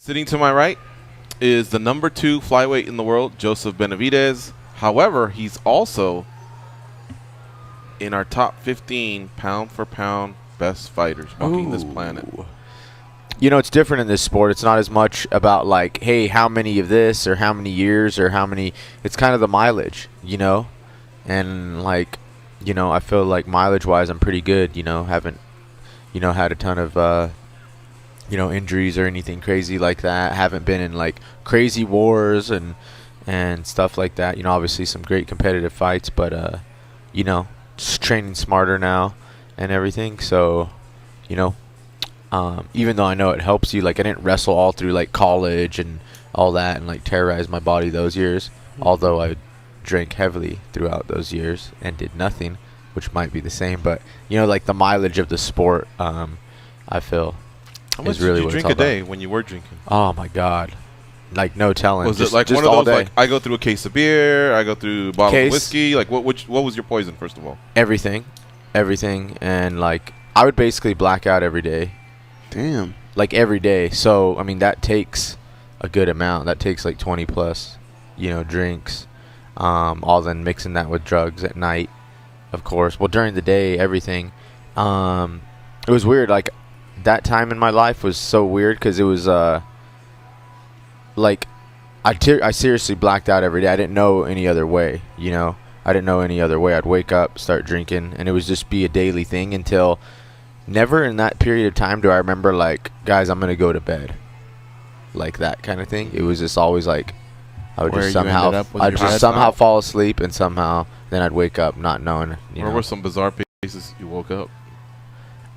Sitting to my right is the number 2 flyweight in the world, Joseph Benavidez. However, he's also in our top 15 pound-for-pound best fighters walking this planet. You know, it's different in this sport. It's not as much about, like, hey, how many of this or how many years or how many. It's kind of the mileage, you know? And, like, you know, I feel like mileage-wise I'm pretty good, you know? Haven't, you know, had a ton of, you know, injuries or anything crazy like that. Haven't been in, like, crazy wars and stuff like that. You know, obviously some great competitive fights, but, you know, just training smarter now and everything. So, you know, even though I know it helps you, like, I didn't wrestle all through, like, college and all that and, like, terrorize my body those years, although I drank heavily throughout those years and did nothing, which might be the same. But, you know, like, the mileage of the sport, I feel, How much really did you drink a day when you were drinking? Oh, my God. Like, no telling. Was just, it like just one of all those, day. like, I go through a case of beer, I go through a bottle of whiskey? Like, what was your poison, first of all? Everything. And, like, I would basically black out every day. Damn. Like, every day. So, I mean, that takes a good amount. That takes, like, 20 plus, you know, drinks. All then mixing that with drugs at night, of course. Well, during the day, everything. It was weird. Like, that time in my life was so weird because it was, like, I seriously blacked out every day. I didn't know any other way, you know. I didn't know any other way. I'd wake up, start drinking, and it would just be a daily thing until never in that period of time do I remember, like, guys, I'm going to go to bed. Like, that kind of thing. It was just always, like, I would just somehow fall asleep, and somehow then I'd wake up not knowing, you know. Or were some bizarre places you woke up?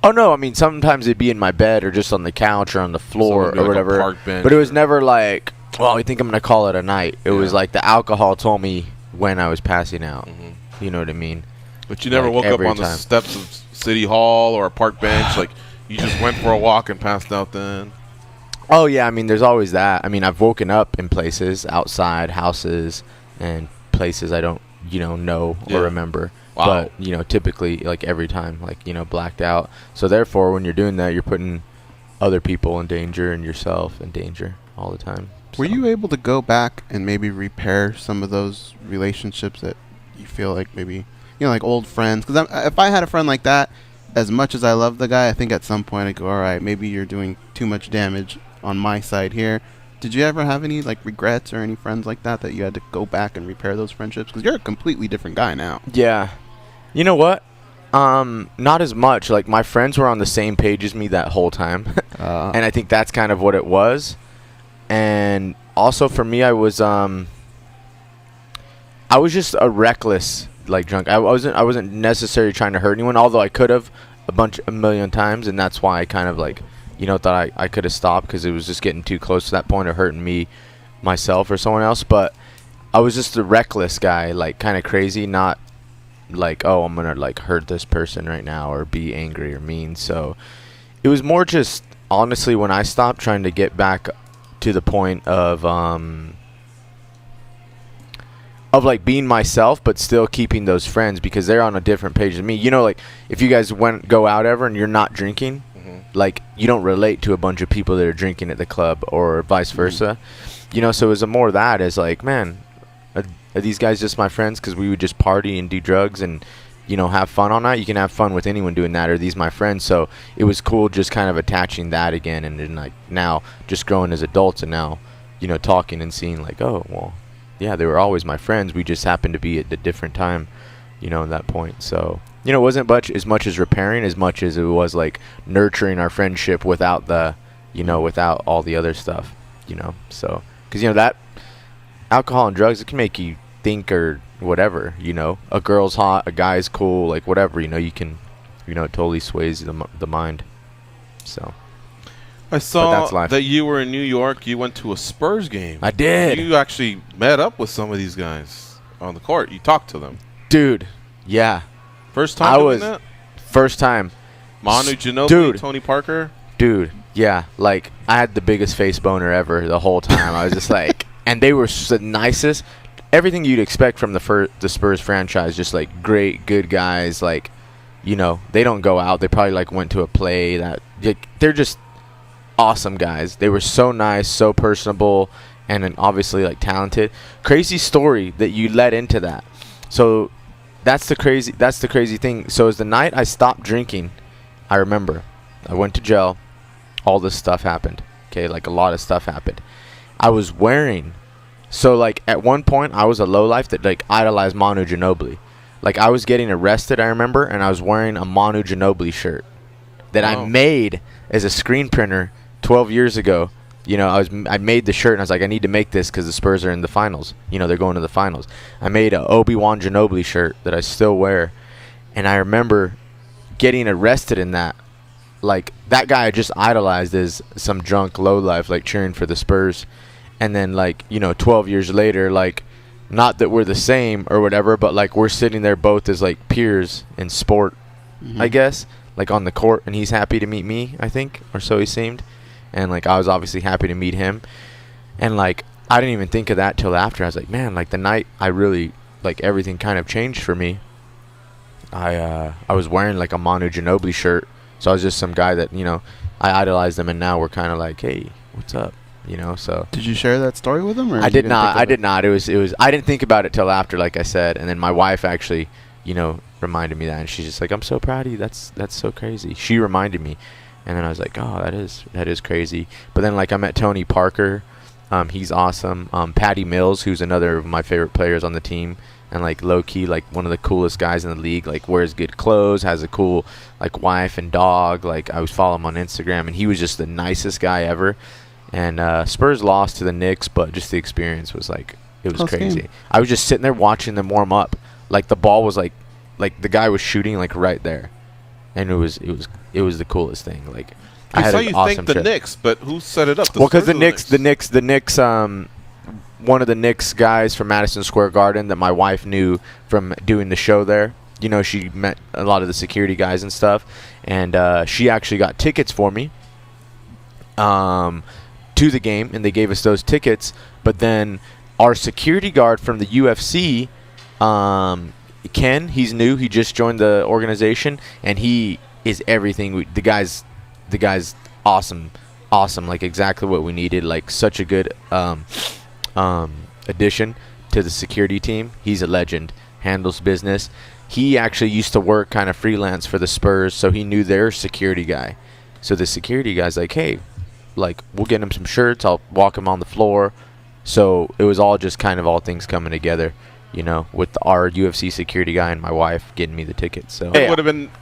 Oh, no, I mean, sometimes it'd be in my bed or just on the couch or on the floor or like whatever. A park bench, but it was never like, well, I think I'm going to call it a night. It was like the alcohol told me when I was passing out. You know what I mean? But you never woke up on the steps of City Hall or a park bench? Like, you just went for a walk and passed out then? Oh, yeah, I mean, there's always that. I mean, I've woken up in places, outside, houses, and places I don't, you know or remember. Wow. But, you know, typically, like, every time, like, you know, blacked out. So, therefore, when you're doing that, you're putting other people in danger and yourself in danger all the time. Were you able to go back and maybe repair some of those relationships that you feel like maybe, you know, like old friends? Because if I had a friend like that, as much as I love the guy, I think at some point I'd go, all right, maybe you're doing too much damage on my side here. Did you ever have any, like, regrets or any friends like that you had to go back and repair those friendships? Because you're a completely different guy now. Yeah. You know what? Not as much. Like, my friends were on the same page as me that whole time. And I think that's kind of what it was. And also for me, I was just a reckless, like, drunk. I wasn't necessarily trying to hurt anyone, although I could have a million times, and that's why I kind of, like, you know, thought I could have stopped because it was just getting too close to that point of hurting me, myself, or someone else. But I was just a reckless guy, like, kind of crazy, not like, oh, I'm gonna, like, hurt this person right now or be angry or mean. So it was more just, honestly, when I stopped trying to get back to the point of like being myself but still keeping those friends because they're on a different page than me. You know, like, if you guys go out ever and you're not drinking, like, you don't relate to a bunch of people that are drinking at the club or vice versa. You know, so it was more that as, like, man, are these guys just my friends because we would just party and do drugs and, you know, have fun all night? You can have fun with anyone doing that. Or are these my friends? So it was cool just kind of attaching that again, and then, like, now just growing as adults and now, you know, talking and seeing, like, oh, well, yeah, they were always my friends. We just happened to be at a different time, you know, at that point. So, you know, it wasn't as much as repairing as much as it was, like, nurturing our friendship without the, you know, without all the other stuff, you know. So, because, you know, that alcohol and drugs, it can make you think or whatever, you know. A girl's hot, a guy's cool, like, whatever, you know, you can, you know, it totally sways the mind. So I saw that you were in New York. You went to a Spurs game. I did. You actually met up with some of these guys on the court. You talked to them. Dude, yeah. First time doing that? First time. Manu Ginobili, Tony Parker? Dude, yeah. Like, I had the biggest face boner ever the whole time. I was just like, and they were the nicest. Everything you'd expect from the Spurs franchise, just, like, great, good guys. Like, you know, they don't go out. They probably, like, went to a play that they're just awesome guys. They were so nice, so personable, and then obviously like talented. Crazy story that you led into that. So that's the crazy thing. So as the night I stopped drinking, I remember I went to jail. All this stuff happened. Okay, like a lot of stuff happened. I was wearing, so like at one point I was a lowlife that like idolized Manu Ginobili. Like I was getting arrested, I remember, and I was wearing a Manu Ginobili shirt that I made as a screen printer 12 years ago. You know, I made the shirt and I was like, I need to make this because the Spurs are in the finals. You know, they're going to the finals. I made a Obi-Wan Ginobili shirt that I still wear, and I remember getting arrested in that. Like that guy I just idolized as some drunk lowlife, like cheering for the Spurs, and then like 12 years later, like not that we're the same or whatever, but like we're sitting there both as like peers in sport, I guess, like on the court, and he's happy to meet me, I think, or so he seemed. And like I was obviously happy to meet him, and like I didn't even think of that till after. I was like, man, like the night I really like everything kind of changed for me. I was wearing like a Manu Ginobili shirt, so I was just some guy that I idolized them, and now we're kind of like, hey, what's up, So Did you share that story with him? Or I did not. I did not. It was. I didn't think about it till after, like I said, and then my wife actually, reminded me that, and she's just like, I'm so proud of you. That's so crazy. She reminded me. And then I was like, oh, that is crazy. But then, like, I met Tony Parker. He's awesome. Patty Mills, who's another of my favorite players on the team. And, like, low-key, like, one of the coolest guys in the league. Like, wears good clothes, has a cool, like, wife and dog. Like, I was following him on Instagram. And he was just the nicest guy ever. And Spurs lost to the Knicks, but just the experience was, like, it was crazy. Game. I was just sitting there watching them warm up. Like, the ball was, like the guy was shooting, like, right there. And it was the coolest thing. Like I saw you thank the Knicks, but who set it up? Well, because the Knicks, one of the Knicks guys from Madison Square Garden that my wife knew from doing the show there. She met a lot of the security guys and stuff, and she actually got tickets for me to the game, and they gave us those tickets. But then our security guard from the UFC. Ken, he's new. He just joined the organization, and he is everything. The guy's awesome, like exactly what we needed. Like such a good addition to the security team. He's a legend. Handles business. He actually used to work kind of freelance for the Spurs, so he knew their security guy. So the security guy's like, hey, like we'll get him some shirts. I'll walk him on the floor. So it was all just kind of all things coming together. With our UFC security guy and my wife getting me the tickets. So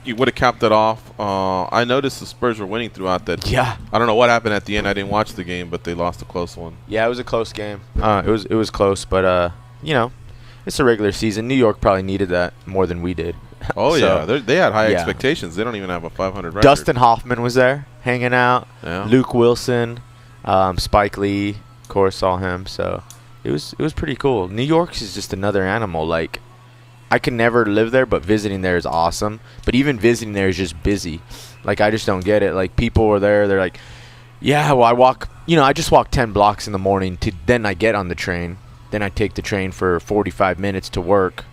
you would have capped it off. I noticed the Spurs were winning throughout that. Yeah. I don't know what happened at the end. I didn't watch the game, but they lost a close one. Yeah, it was a close game. It was close, but it's a regular season. New York probably needed that more than we did. Oh so, yeah, they had high expectations. They don't even have a 500 record. Dustin Hoffman was there hanging out. Yeah. Luke Wilson, Spike Lee, of course, saw him. So. It was pretty cool. New York is just another animal. Like, I could never live there, but visiting there is awesome. But even visiting there is just busy. Like, I just don't get it. Like, people were there. They're like, yeah, well, I just walk 10 blocks in the morning. Then I get on the train. Then I take the train for 45 minutes to work.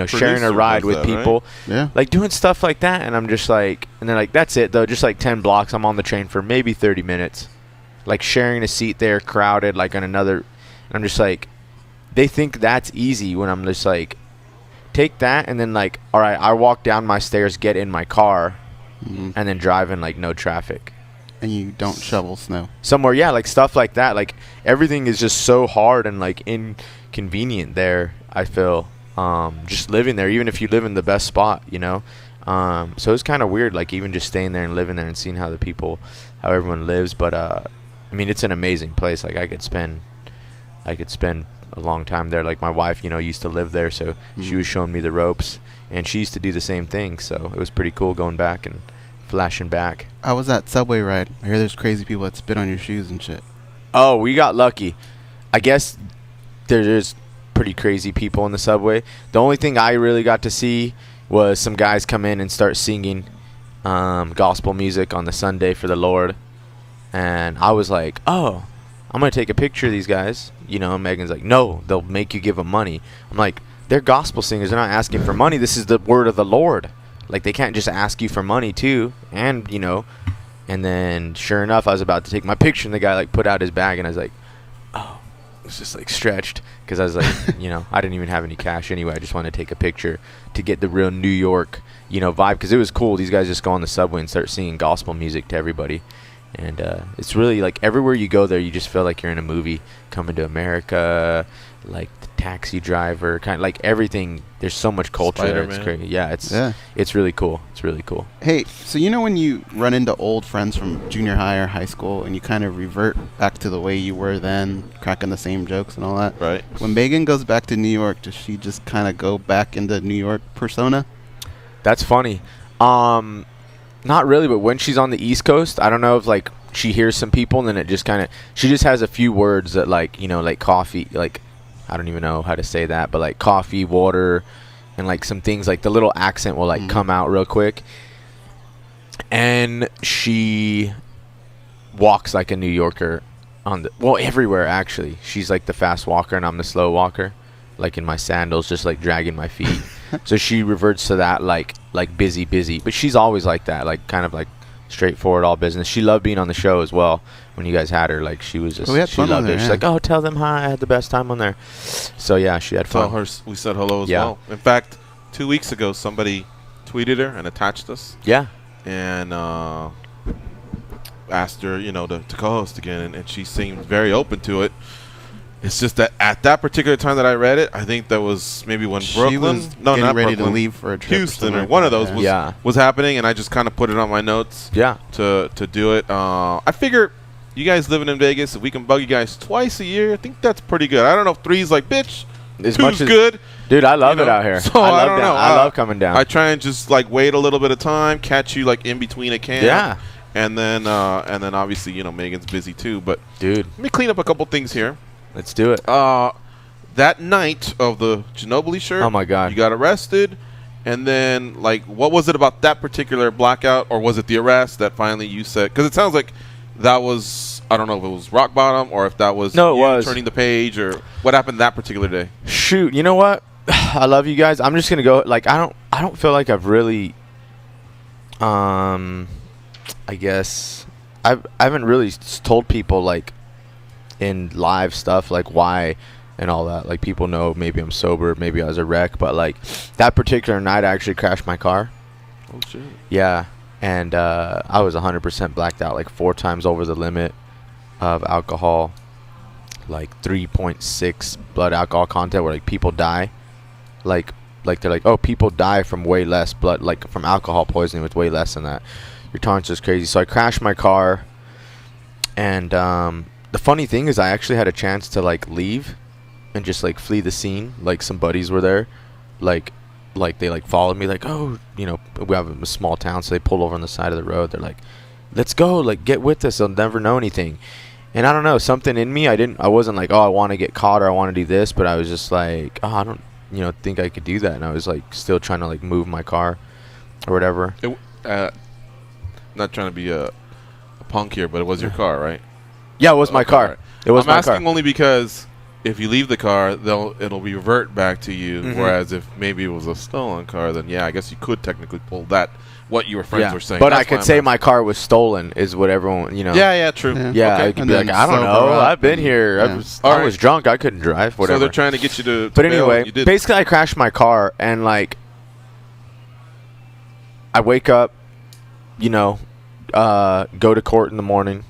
Sharing a ride with people. Right? Yeah. Like, doing stuff like that. And I'm just like, and they're like, that's it, though. Just like 10 blocks. I'm on the train for maybe 30 minutes. Like, sharing a seat there, crowded, like on another. I'm just like, they think that's easy when I'm just like, take that and then like, all right, I walk down my stairs, get in my car, and then drive in like no traffic. And you don't shovel snow. Somewhere, yeah, like stuff like that. Like everything is just so hard and like inconvenient there, I feel. Just living there, even if you live in the best spot, So it's kind of weird, like even just staying there and living there and seeing how everyone lives. But, I mean, it's an amazing place. Like I could spend a long time there. Like my wife, used to live there, so she was showing me the ropes, and she used to do the same thing. So it was pretty cool going back and flashing back. How was that subway ride? I hear there's crazy people that spit on your shoes and shit. Oh, we got lucky. I guess there's pretty crazy people in the subway. The only thing I really got to see was some guys come in and start singing gospel music on the Sunday for the Lord, and I was like, oh, I'm going to take a picture of these guys. Megan's like, no, they'll make you give them money. I'm like, they're gospel singers. They're not asking for money. This is the word of the Lord. Like, they can't just ask you for money, too. And And then, sure enough, I was about to take my picture, and the guy like put out his bag, and I was like, oh, it's just like stretched, because I was like, I didn't even have any cash anyway. I just wanted to take a picture to get the real New York, vibe, because it was cool. These guys just go on the subway and start singing gospel music to everybody. And it's really like everywhere you go there, you just feel like you're in a movie. Coming to America, like the Taxi Driver, kind of like everything. There's so much culture there. It's crazy. Yeah, it's really cool. It's really cool. Hey, so when you run into old friends from junior high or high school and you kind of revert back to the way you were then, cracking the same jokes and all that. Right. When Megan goes back to New York, does she just kind of go back into New York persona? That's funny. Not really, but when she's on the East Coast, I don't know if like she hears some people and then it just kind of, she just has a few words that like, like coffee, like I don't even know how to say that, but like coffee, water, and like some things like the little accent will like come out real quick. And she walks like a New Yorker everywhere actually. She's like the fast walker and I'm the slow walker, like in my sandals, just like dragging my feet. So she reverts to that like busy, but she's always like that, like kind of like straightforward, all business. She loved being on the show as well. When you guys had her, like she was just, she loved it. She's like, oh, tell them hi, I had the best time on there. So yeah, she had fun. Tell her we said hello as well. In fact, 2 weeks ago, somebody tweeted her and attached us. Yeah. And asked her, to co-host again, and she seemed very open to it. It's just that at that particular time that I read it, I think that was maybe when she was not ready to leave for a trip, Houston, or one of those was happening, and I just kind of put it on my notes. Yeah. To do it. I figure you guys living in Vegas, if we can bug you guys twice a year, I think that's pretty good. I don't know if 3's like, bitch, as 2's much as good. Dude, I love it out here. So I don't know. I love coming down. I try and just like wait a little bit of time, catch you like in between a camp. Yeah. And then obviously Megan's busy too. But dude, let me clean up a couple things here. Let's do it. That night of the Ginobili shirt, oh my God, you got arrested, and then like, what was it about that particular blackout, or was it the arrest that finally you said? Because it sounds like that was, I don't know if it was rock bottom or if that was turning the page, or what happened that particular day. Shoot, you know what? I love you guys. I'm just gonna go. Like I don't feel like I've really, I guess I haven't really told people like in live stuff like why and all that. Like people know maybe I'm sober, maybe I was a wreck, but like that particular night I actually crashed my car. Oh shit. Yeah, and I was 100% blacked out, like 4 times over the limit of alcohol, like 3.6 blood alcohol content, where like people die, like they're like, oh, people die from way less blood, like from alcohol poisoning with way less than that. Your tolerance is crazy. So I crashed my car, and the funny thing is I actually had a chance to like leave and just like flee the scene. Like some buddies were there, like they like followed me, like, oh, we have a small town, so they pulled over on the side of the road. They're like, let's go, like get with us, they'll never know anything. And I don't know, something in me, I wasn't like, oh, I want to get caught or I want to do this, but I was just like, oh, I don't think I could do that. And I was like still trying to like move my car or whatever. Not trying to be a punk here, but it was your car, right? Yeah, it was my car. It was my car. I'm asking only because if you leave the car, it'll revert back to you. Mm-hmm. Whereas if maybe it was a stolen car, then yeah, I guess you could technically pull that. What your friends were saying. But I could say my car was stolen, is what everyone, Yeah, true. Yeah, okay. I could be like, I don't know. I've been here. Yeah. I was drunk. I couldn't drive. Whatever. So they're trying to get you to. But anyway, basically, I crashed my car, and like, I wake up, go to court in the morning.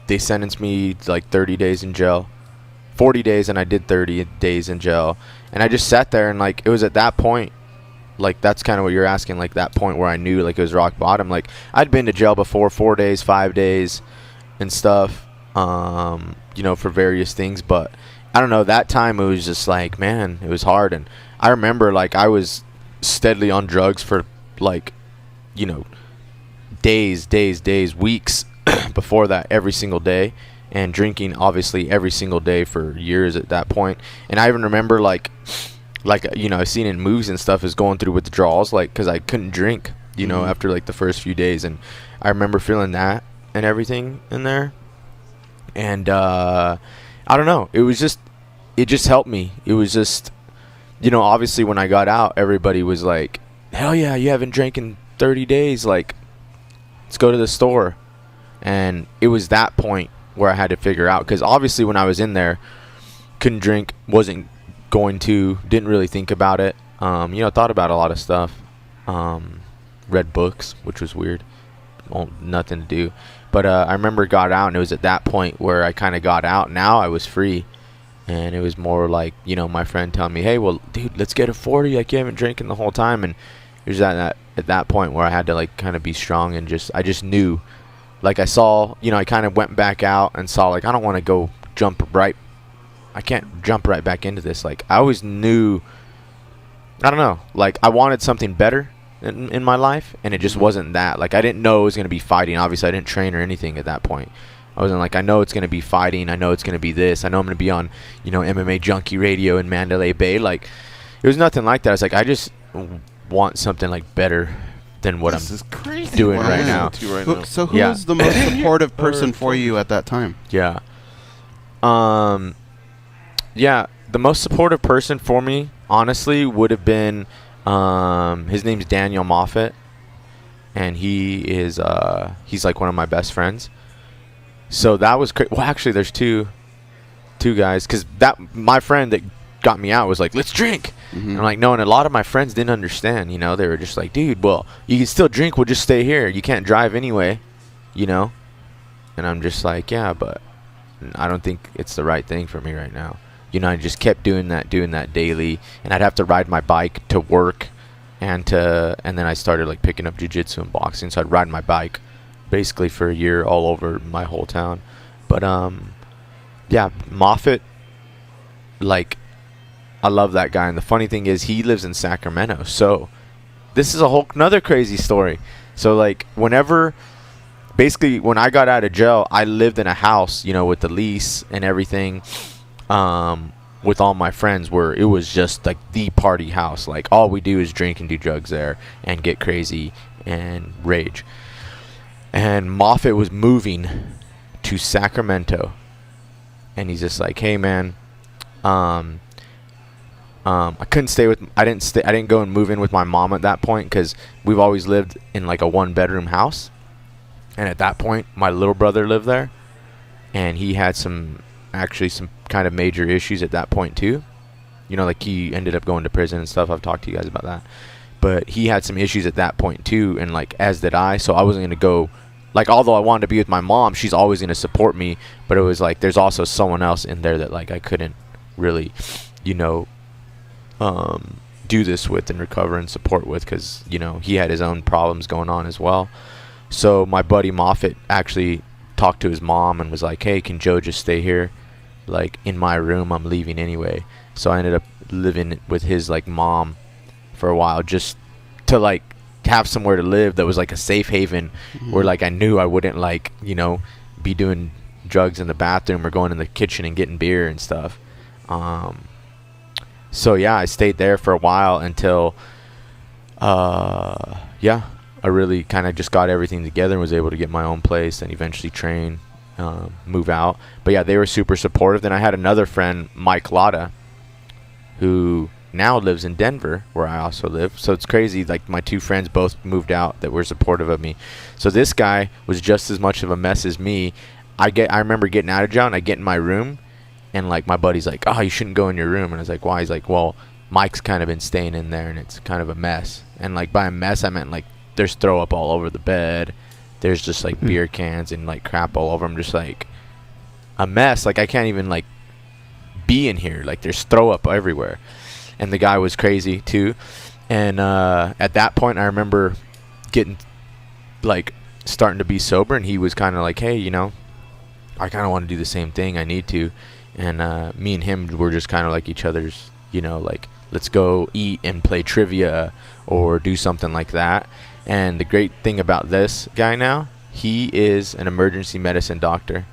They sentenced me to like 30 days in jail, 40 days, and I did 30 days in jail. And I just sat there, and like, it was at that point, like, that's kind of what you're asking, like that point where I knew like it was rock bottom. Like, I'd been to jail before, 4 days, 5 days and stuff, for various things. But I don't know, that time it was just like, man, it was hard. And I remember like I was steadily on drugs for like, days, weeks before that, every single day, and drinking obviously every single day for years at that point. And I even remember like I've seen in movies and stuff, is going through withdrawals, like, because I couldn't drink, after like the first few days. And I remember feeling that and everything in there. And I don't know, it just helped me. It was just, obviously when I got out, everybody was like, hell yeah, you haven't drank in 30 days, like, let's go to the store. And it was that point where I had to figure out, because obviously when I was in there, couldn't drink, wasn't going to, didn't really think about it. Thought about a lot of stuff. Read books, which was weird. Well, nothing to do. But I remember got out, and it was at that point where I kind of got out. Now I was free. And it was more like, my friend telling me, hey, well, dude, let's get a 40. Like, you haven't drinking the whole time. And it was at that point where I had to, like, kind of be strong. And I just knew. Like, I saw, I kind of went back out and saw, like, I don't want to go I can't jump right back into this. Like, I always knew, I don't know. Like, I wanted something better in my life. And it just wasn't that. Like, I didn't know it was going to be fighting. Obviously, I didn't train or anything at that point. I wasn't like, I know it's going to be fighting. I know it's going to be this. I know I'm going to be on, MMAjunkie Radio in Mandalay Bay. Like, it was nothing like that. I was like, I just want something, like, better than what this I'm is crazy doing what right I'm now. listening to right now. So who was the most supportive person for you at that time? Yeah. The most supportive person for me, honestly, would have been, his name's Daniel Moffat. And he is, he's like one of my best friends. So that was well, actually, there's two guys, because my friend that got me out was like, let's drink. And I'm like, no. And a lot of my friends didn't understand. They were just like, dude, well, you can still drink. We'll just stay here. You can't drive anyway. And I'm just like, yeah, but I don't think it's the right thing for me right now. I just kept doing that daily, and I'd have to ride my bike to work, and then I started like picking up jiu-jitsu and boxing. So I'd ride my bike basically for a year all over my whole town. But Moffat, like, I love that guy. And the funny thing is, he lives in Sacramento. So this is a whole another crazy story. So like, when I got out of jail, I lived in a house, with the lease and everything, with all my friends, where it was just like the party house. Like, all we do is drink and do drugs there and get crazy and rage. And Moffat was moving to Sacramento, and he's just like, hey man, I couldn't stay with, I didn't go and move in with my mom at that point, because we've always lived in like a 1-bedroom house. And at that point, my little brother lived there, and he had some kind of major issues at that point too. Like, he ended up going to prison and stuff. I've talked to you guys about that. But he had some issues at that point too, and like, as did I. So I wasn't going to go, like, although I wanted to be with my mom, she's always going to support me. But it was like, there's also someone else in there that like I couldn't really, do this with and recover and support with, because, he had his own problems going on as well. So my buddy Moffat actually talked to his mom and was like, hey, can Joe just stay here, like, in my room? I'm leaving anyway. So I ended up living with his like mom for a while, just to like have somewhere to live that was like a safe haven, where like I knew I wouldn't like, be doing drugs in the bathroom or going in the kitchen and getting beer and stuff. So yeah, I stayed there for a while until I really kind of just got everything together and was able to get my own place and eventually train, move out. But yeah, they were super supportive. Then I had another friend, Mike Lotta, who now lives in Denver, where I also live. So it's crazy, like, my two friends both moved out that were supportive of me. So this guy was just as much of a mess as me. I remember getting out of jail, and I get in my room, and like, my buddy's like, oh, you shouldn't go in your room. And I was like, why? He's like, well, Mike's kind of been staying in there, and it's kind of a mess. And like, by a mess, I meant like, there's throw up all over the bed. There's just like beer cans and like crap all over. I'm just like, a mess. Like, I can't even like be in here. Like, there's throw up everywhere. And the guy was crazy too. And at that point, I remember getting like starting to be sober, and he was kind of like, hey, I kind of want to do the same thing. I need to. And me and him were just kind of like each other's, like, let's go eat and play trivia or do something like that. And the great thing about this guy now, he is an emergency medicine doctor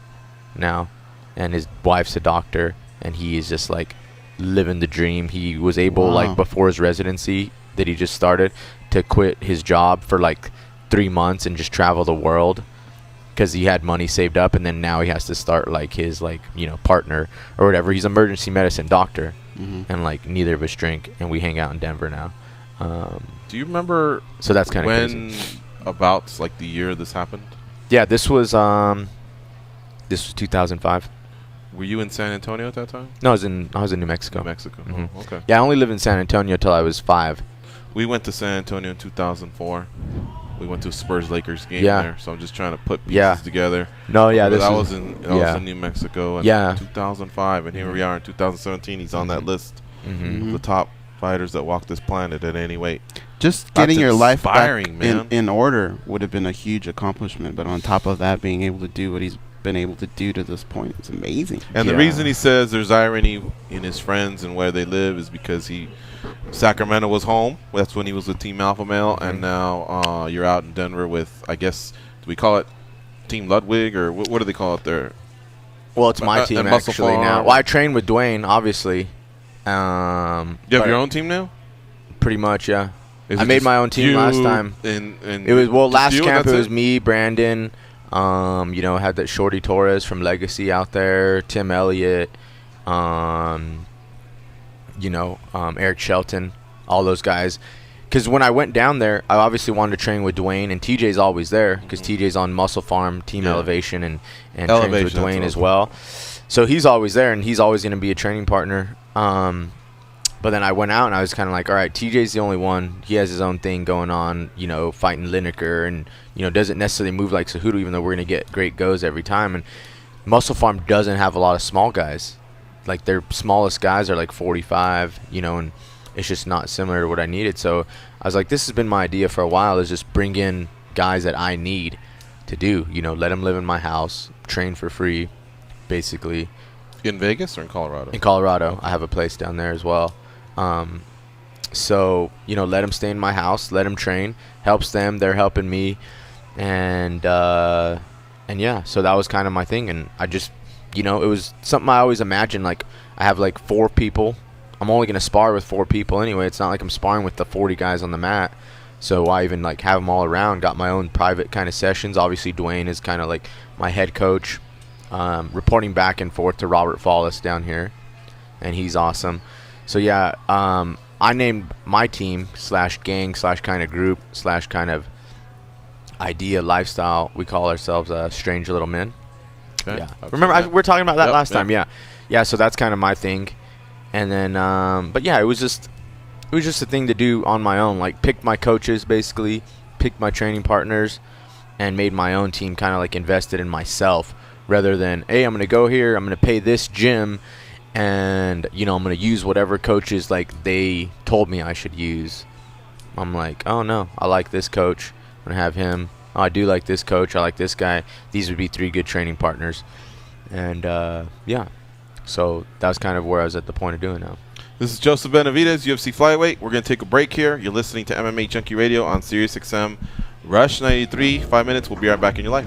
now, and his wife's a doctor, and he is just like living the dream. He was able, like, before his residency that he just started, to quit his job for like 3 months and just travel the world, because he had money saved up. And then now he has to start like his like, partner or whatever. He's an emergency medicine doctor, and like, neither of us drink, and we hang out in Denver now. Do you remember? So that's kind of when, crazy. About like the year this happened? Yeah, this was 2005. Were you in San Antonio at that time? No, I was in New Mexico. New Mexico. Mhm. Oh, okay. Yeah, I only lived in San Antonio till I was 5. We went to San Antonio in 2004. We went to a Spurs-Lakers game Yeah. there, so I'm just trying to put pieces Yeah. together. No, yeah, But this I was was in New Mexico in Yeah. 2005, and here we are in 2017. He's on that list Mhm. of the top fighters that walk this planet at any weight. Just getting your life back inspiring, man. in order would have been a huge accomplishment. But on top of that, being able to do what he's been able to do to this point, it's amazing. And the Yeah. reason he says there's irony in his friends and where they live is because Sacramento was home. That's when he was with Team Alpha Male, and now you're out in Denver with, I guess, do we call it Team Ludwig, or what do they call it there? Well, it's my team and Muscle actually now. Farm. Well, I train with Dwayne, obviously. You have but your own team now? Pretty much, yeah. Is I it made just my own team you last time. And It was, well, just last you, and camp it that's was me, Brandon. Had that Shorty Torres from Legacy out there, Tim Elliott, Eric Shelton, all those guys. Because when I went down there, I obviously wanted to train with Dwayne, and TJ's always there because TJ's on Muscle Farm, Team Elevation, and trains with Dwayne as well. So he's always there, and he's always going to be a training partner. But then I went out, and I was kind of like, all right, TJ's the only one. He has his own thing going on, fighting Lineker, and, doesn't necessarily move like Cejudo, even though we're going to get great goes every time. And Muscle Farm doesn't have a lot of small guys. Like, their smallest guys are like 45, and it's just not similar to what I needed. So I was like, this has been my idea for a while, is just bring in guys that I need to do. Let them live in my house, train for free, basically. in Vegas or in Colorado? In Colorado. I have a place down there as well. So, let them stay in my house, let them train, helps them, they're helping me. And yeah, so that was kind of my thing. And I just, it was something I always imagined. Like, I have like 4 people. I'm only going to spar with 4 people anyway. It's not like I'm sparring with the 40 guys on the mat. So I even like have them all around, got my own private kind of sessions. Obviously, Dwayne is kind of like my head coach, reporting back and forth to Robert Fallis down here. And he's awesome. So yeah, I named my team /gang /kind of group /kind of idea lifestyle. We call ourselves Strange Little Men. Okay. Yeah. Remember, we were talking about that last time. Yep. Yeah. So that's kind of my thing. And then, but yeah, it was just a thing to do on my own. Like, picked my coaches, basically, picked my training partners, and made my own team. Kind of like invested in myself, rather than, hey, I'm gonna go here, I'm gonna pay this gym, and I'm gonna use whatever coaches like they told me I should use. I'm like, oh no, I like this coach, I'm gonna have him. Oh, I do like this coach, I like this guy. These would be 3 good training partners. And yeah, so that's kind of where I was at the point of doing now. This is Joseph Benavidez, UFC Flyweight. We're going to take a break here. You're listening to MMA Junkie Radio on SiriusXM Rush 93. 5 minutes. We'll be right back in your life.